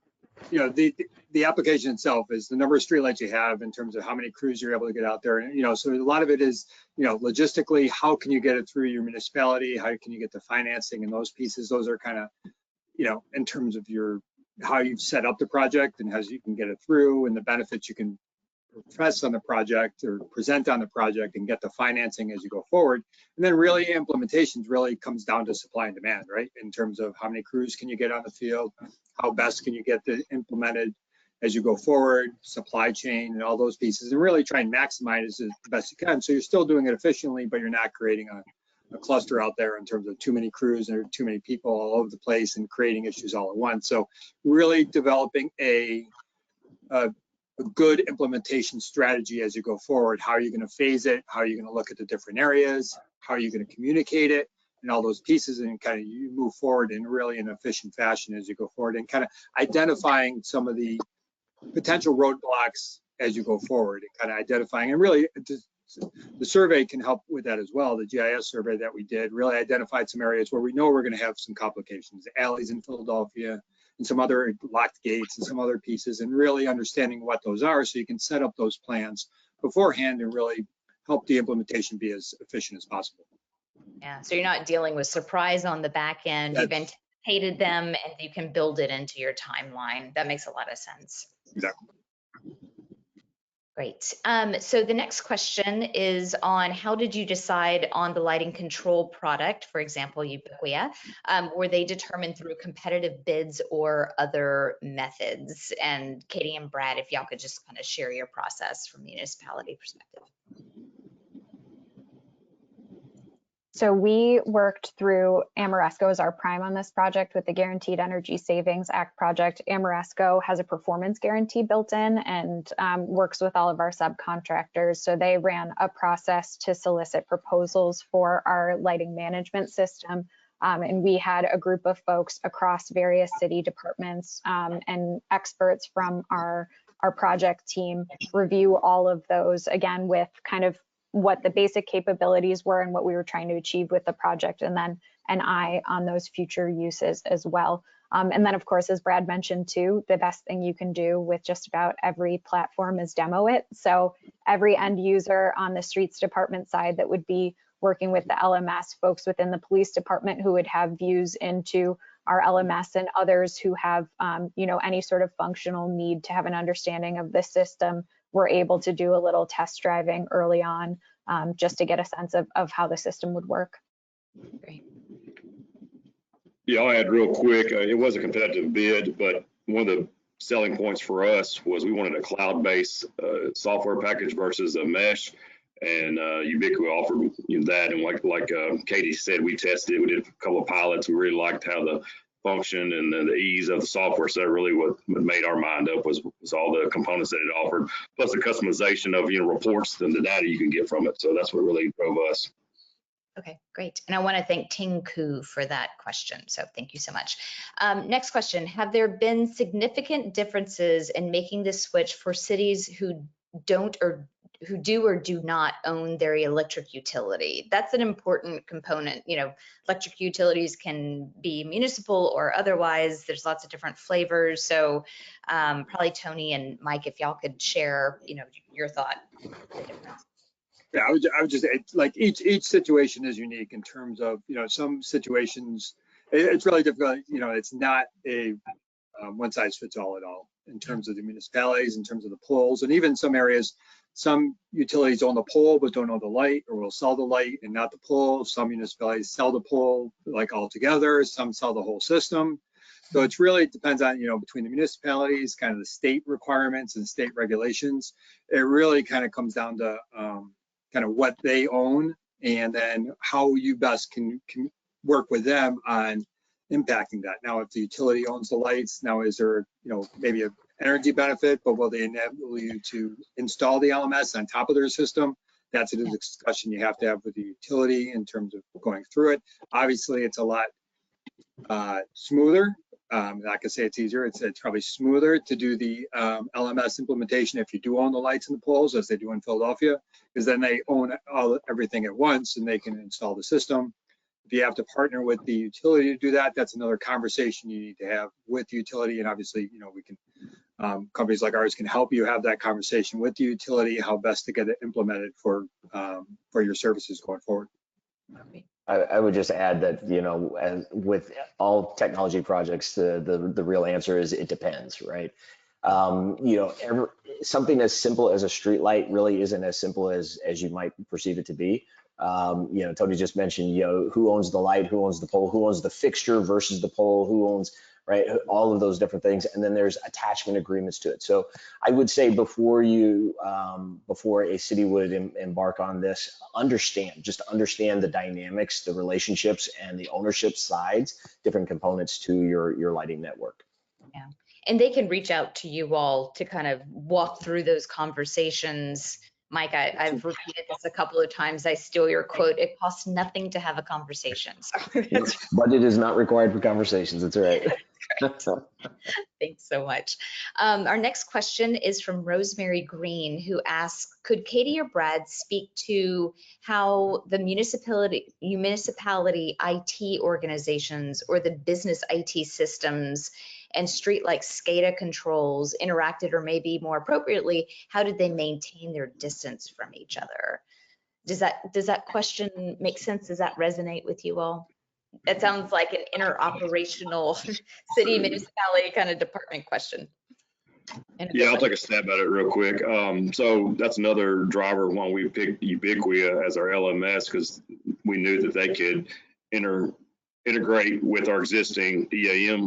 the application itself is the number of streetlights you have in terms of how many crews you're able to get out there, and so a lot of it is logistically, how can you get it through your municipality, how can you get the financing and those pieces. Those are kind of in terms of how you've set up the project and how you can get it through and the benefits you can press on the project or present on the project and get the financing as you go forward. And then really implementations really comes down to supply and demand, right? In terms of how many crews can you get on the field, how best can you get it implemented as you go forward, supply chain and all those pieces, and really try and maximize it the best you can. So you're still doing it efficiently, but you're not creating a cluster out there in terms of too many crews or too many people all over the place and creating issues all at once. So really developing a good implementation strategy as you go forward. How are you going to phase it? How are you going to look at the different areas? How are you going to communicate it? And all those pieces, and kind of you move forward in really an efficient fashion as you go forward, and kind of identifying some of the potential roadblocks as you go forward, and kind of identifying, and really the survey can help with that as well. The GIS survey that we did really identified some areas where we know we're going to have some complications, the alleys in Philadelphia, and some other locked gates and some other pieces, and really understanding what those are so you can set up those plans beforehand and really help the implementation be as efficient as possible. Yeah, so you're not dealing with surprise on the back end. You've anticipated them and you can build it into your timeline. That makes a lot of sense. Exactly. Great. So the next question is on how did you decide on the lighting control product, for example, Ubiquia? Were they determined through competitive bids or other methods? And Katie and Brad, if y'all could just kind of share your process from municipality perspective. So we worked through Ameresco as our prime on this project with the Guaranteed Energy Savings Act project. Ameresco has a performance guarantee built in and works with all of our subcontractors. So they ran a process to solicit proposals for our lighting management system. And we had a group of folks across various city departments and experts from our project team review all of those, again, with kind of what the basic capabilities were and what we were trying to achieve with the project, and then an eye on those future uses as well. And then, of course, as Brad mentioned too, the best thing you can do with just about every platform is demo it. So every end user on the streets department side that would be working with the LMS, folks within the police department who would have views into our LMS, and others who have any sort of functional need to have an understanding of the system, we're able to do a little test driving early on just to get a sense of how the system would work. Great. Yeah, I'll add real quick. It was a competitive bid, but one of the selling points for us was we wanted a cloud-based software package versus a mesh, and Ubiqua offered that. And like Katie said, we tested it. We did a couple of pilots. We really liked how the function and the ease of the software. So that really what made our mind up was all the components that it offered, plus the customization of reports and the data you can get from it. So that's what really drove us. Okay, great. And I want to thank Tinku for that question. So thank you so much. Next question. Have there been significant differences in making this switch for cities who do or do not own their electric utility? That's an important component. Electric utilities can be municipal or otherwise. There's lots of different flavors. So probably Tony and Mike, if y'all could share, your thought. Yeah, I would just like each situation is unique in terms of some situations it's really difficult. It's not a one size fits all at all in terms of the municipalities, in terms of the poles, and even some areas. Some utilities own the pole but don't own the light, or will sell the light and not the pole. Some municipalities sell the pole like altogether. Some sell the whole system. So it's really depends on between the municipalities, kind of the state requirements and state regulations. It really kind of comes down to kind of what they own, and then how you best can work with them on impacting that. Now, if the utility owns the lights, now is there maybe an energy benefit, but will they enable you to install the LMS on top of their system? That's a discussion you have to have with the utility in terms of going through it. Obviously, it's a lot smoother. Not gonna say it's easier. It's probably smoother to do the LMS implementation if you do own the lights and the poles, as they do in Philadelphia, because then they own everything at once and they can install the system. If you have to partner with the utility to do that, that's another conversation you need to have with the utility. And obviously, we can companies like ours can help you have that conversation with the utility, how best to get it implemented for your services going forward. I would just add that, as with all technology projects, the real answer is it depends, right? Something as simple as a street light really isn't as simple as you might perceive it to be. Tony just mentioned, who owns the light, who owns the pole, who owns the fixture versus the pole, who owns, right? All of those different things. And then there's attachment agreements to it. So I would say before a city would embark on this, understand the dynamics, the relationships, and the ownership sides, different components to your lighting network. Yeah. And they can reach out to you all to kind of walk through those conversations. Mike, I've repeated this a couple of times. I steal your quote. It costs nothing to have a conversation. So budget is not required for conversations. That's right. Thanks so much. Our next question is from Rosemary Green, who asks, could Katie or Brad speak to how the municipality IT organizations or the business IT systems and Streetlight SCADA controls interacted, or maybe more appropriately, how did they maintain their distance from each other? Does that question make sense? Does that resonate with you all? That sounds like an interoperational city municipality kind of department question. Yeah, I'll take a stab at it real quick. So that's another driver why we picked Ubiqua as our LMS, because we knew that they could integrate with our existing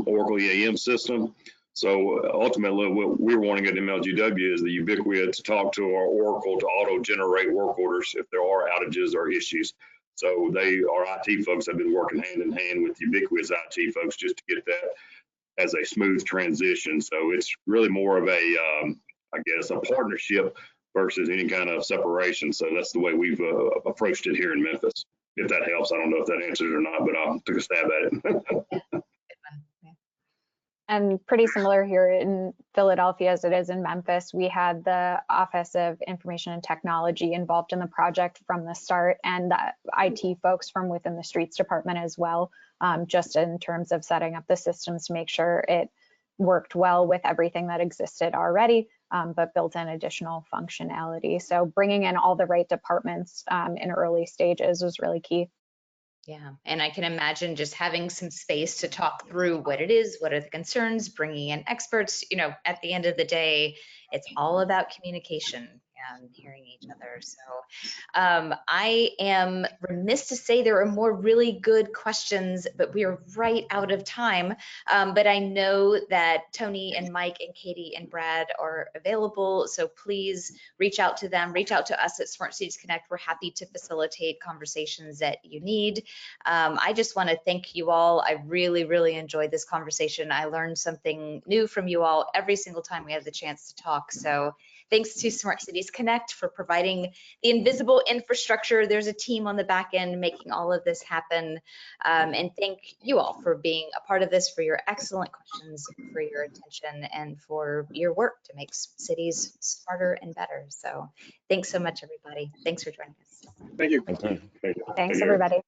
Oracle EAM system. So ultimately, what we're wanting at MLGW is the Ubiqua to talk to our Oracle to auto-generate work orders if there are outages or issues. So our IT folks have been working hand in hand with ubiquitous IT folks just to get that as a smooth transition. So it's really more of a, I guess, a partnership versus any kind of separation. So that's the way we've approached it here in Memphis. If that helps, I don't know if that answers it or not, but I took a stab at it. And pretty similar here in Philadelphia as it is in Memphis. We had the Office of Information and Technology involved in the project from the start, and the IT folks from within the streets department as well, just in terms of setting up the systems to make sure it worked well with everything that existed already, but built in additional functionality. So bringing in all the right departments in early stages was really key. Yeah, and I can imagine just having some space to talk through what it is, what are the concerns, bringing in experts. You know, at the end of the day, it's all about communication and hearing each other. So I am remiss to say there are more really good questions, but we are right out of time. But I know that Tony and Mike and Katie and Brad are available. So please reach out to them, reach out to us at Smart Cities Connect. We're happy to facilitate conversations that you need. I just want to thank you all. I really, really enjoyed this conversation. I learned something new from you all every single time we have the chance to talk. So thanks to Smart Cities Connect for providing the invisible infrastructure. There's a team on the back end making all of this happen. And thank you all for being a part of this, for your excellent questions, for your attention, and for your work to make cities smarter and better. So thanks so much, everybody. Thanks for joining us. Thank you. Thank you. Thanks, everybody.